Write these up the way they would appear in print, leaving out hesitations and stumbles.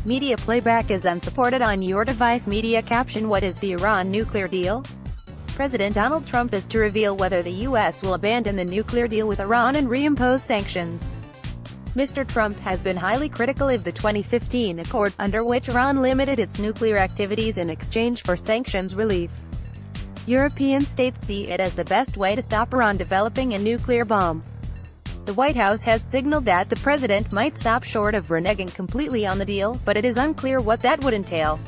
Media playback is unsupported on your device. Media caption: What is the Iran nuclear deal? President Donald Trump is to reveal whether the U.S. will abandon the nuclear deal with Iran and reimpose sanctions. Mr. Trump has been highly critical of the 2015 accord, under which Iran limited its nuclear activities in exchange for sanctions relief. European states see it as the best way to stop Iran developing a nuclear bomb. The White House has signaled that the president might stop short of reneging completely on the deal, but it is unclear what that would entail.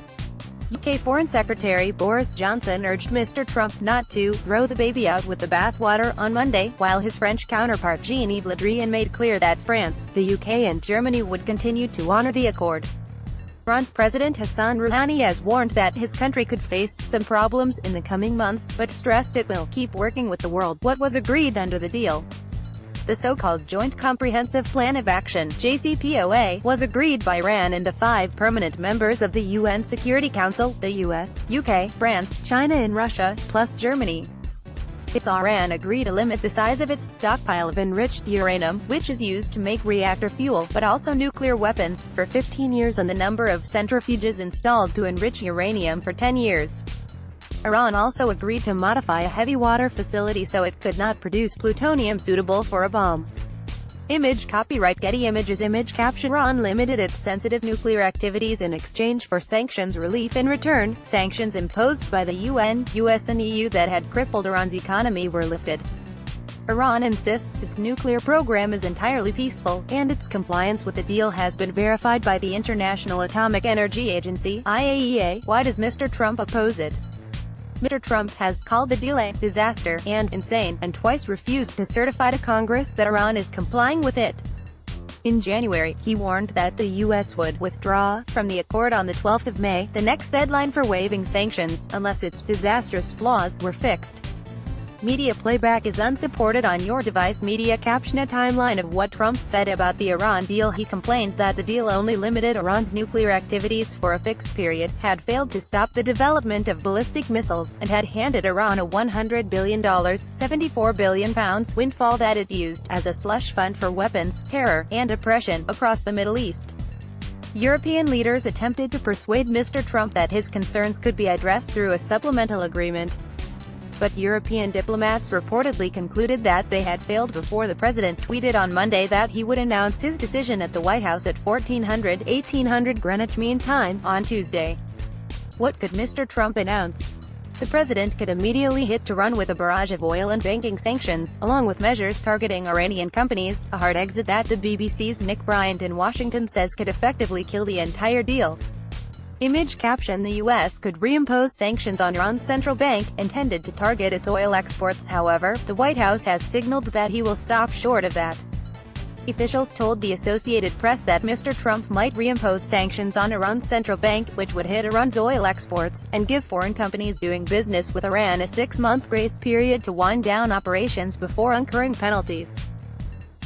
UK Foreign Secretary Boris Johnson urged Mr. Trump not to throw the baby out with the bathwater on Monday, while his French counterpart Jean-Yves Le Drian made clear that France, the UK and Germany would continue to honor the accord. Iran's President Hassan Rouhani has warned that his country could face some problems in the coming months, but stressed it will keep working with the world. What was agreed under the deal? The so-called Joint Comprehensive Plan of Action (JCPOA) was agreed by Iran and the 5 permanent members of the UN Security Council, the US, UK, France, China and Russia, plus Germany. It saw Iran agree to limit the size of its stockpile of enriched uranium, which is used to make reactor fuel, but also nuclear weapons, for 15 years and the number of centrifuges installed to enrich uranium for 10 years. Iran also agreed to modify a heavy water facility so it could not produce plutonium suitable for a bomb. Image copyright Getty Images. Image caption: Iran limited its sensitive nuclear activities in exchange for sanctions relief. In return, sanctions imposed by the UN, US and EU that had crippled Iran's economy were lifted. Iran insists its nuclear program is entirely peaceful, and its compliance with the deal has been verified by the International Atomic Energy Agency, IAEA. Why does Mr. Trump oppose it? Mr. Trump has called the deal a disaster and insane, and twice refused to certify to Congress that Iran is complying with it. In January, he warned that the U.S. would withdraw from the accord on the 12th of May, the next deadline for waiving sanctions, unless its disastrous flaws were fixed. Media playback is unsupported on your device. Media caption: A timeline of what Trump said about the Iran deal. He complained that the deal only limited Iran's nuclear activities for a fixed period, had failed to stop the development of ballistic missiles, and had handed Iran a $100 billion £74 billion windfall that it used as a slush fund for weapons, terror, and oppression across the Middle East. European leaders attempted to persuade Mr. Trump that his concerns could be addressed through a supplemental agreement. But European diplomats reportedly concluded that they had failed before the president tweeted on Monday that he would announce his decision at the White House at 1800 Greenwich Mean Time, on Tuesday. What could Mr. Trump announce? The president could immediately hit to run with a barrage of oil and banking sanctions, along with measures targeting Iranian companies, a hard exit that the BBC's Nick Bryant in Washington says could effectively kill the entire deal. Image caption: The U.S. could reimpose sanctions on Iran's central bank, intended to target its oil exports. However, the White House has signaled that he will stop short of that. Officials told the Associated Press that Mr. Trump might reimpose sanctions on Iran's central bank, which would hit Iran's oil exports, and give foreign companies doing business with Iran a 6-month grace period to wind down operations before incurring penalties.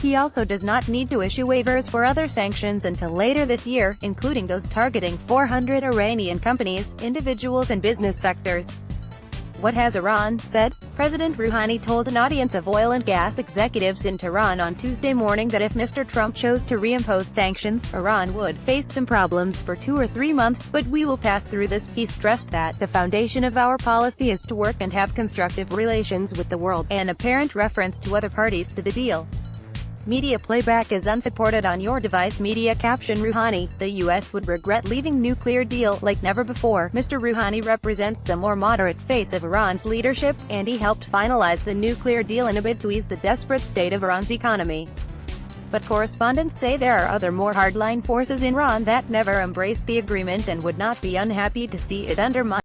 He also does not need to issue waivers for other sanctions until later this year, including those targeting 400 Iranian companies, individuals and business sectors. What has Iran said? President Rouhani told an audience of oil and gas executives in Tehran on Tuesday morning that if Mr. Trump chose to reimpose sanctions, Iran would face some problems for 2 or 3 months, but we will pass through this. He stressed that the foundation of our policy is to work and have constructive relations with the world, an apparent reference to other parties to the deal. Media playback is unsupported on your device. Media caption: Rouhani: The U.S. would regret leaving nuclear deal like never before. Mr. Rouhani represents the more moderate face of Iran's leadership, and he helped finalize the nuclear deal in a bid to ease the desperate state of Iran's economy. But correspondents say there are other more hardline forces in Iran that never embraced the agreement and would not be unhappy to see it undermined.